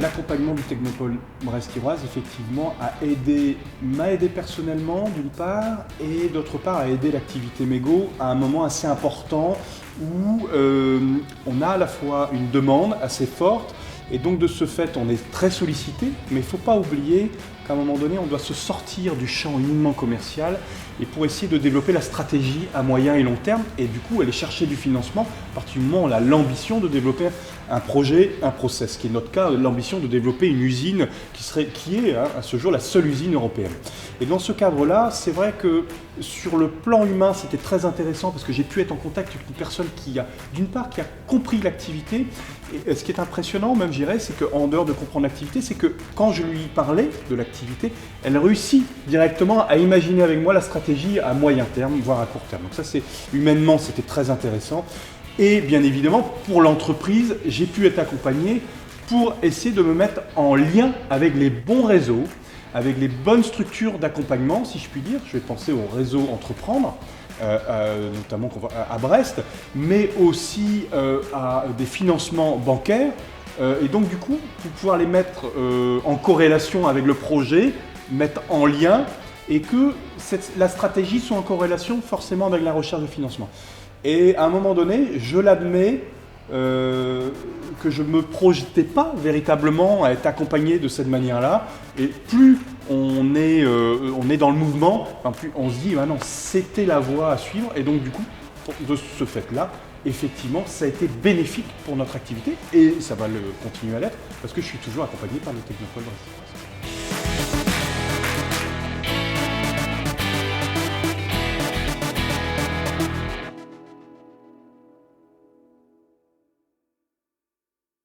l'accompagnement du Technopole Brest-Iroise, effectivement, m'a aidé personnellement, d'une part, et d'autre part, a aidé l'activité Mégo à un moment assez important où on a à la fois une demande assez forte, et donc de ce fait, on est très sollicité, mais il ne faut pas oublier qu'à un moment donné, on doit se sortir du champ uniquement commercial et pour essayer de développer la stratégie à moyen et long terme et du coup aller chercher du financement à partir du moment où on a l'ambition de développer un projet, un process, qui est notre cas, l'ambition de développer une usine qui est à ce jour la seule usine européenne. Et dans ce cadre-là, c'est vrai que sur le plan humain, c'était très intéressant parce que j'ai pu être en contact avec une personne qui a, d'une part, qui a compris l'activité. Et ce qui est impressionnant, même je dirais, c'est qu'en dehors de comprendre l'activité, c'est que quand je lui parlais de l'activité, elle réussit directement à imaginer avec moi la stratégie à moyen terme, voire à court terme. Donc ça, humainement, c'était très intéressant. Et bien évidemment, pour l'entreprise, j'ai pu être accompagné pour essayer de me mettre en lien avec les bons réseaux, avec les bonnes structures d'accompagnement, si je puis dire. Je vais penser au réseau Entreprendre, notamment à Brest, mais aussi à des financements bancaires. Et donc du coup, pour pouvoir les mettre en corrélation avec le projet, mettre en lien, et que la stratégie soit en corrélation forcément avec la recherche de financement. Et à un moment donné, je l'admets, que je ne me projetais pas véritablement à être accompagné de cette manière-là. Et plus on est dans le mouvement, plus on se dit, non, c'était la voie à suivre. Et donc du coup, de ce fait-là, effectivement, ça a été bénéfique pour notre activité. Et ça va continuer à l'être, parce que je suis toujours accompagné par le Technopole Brest.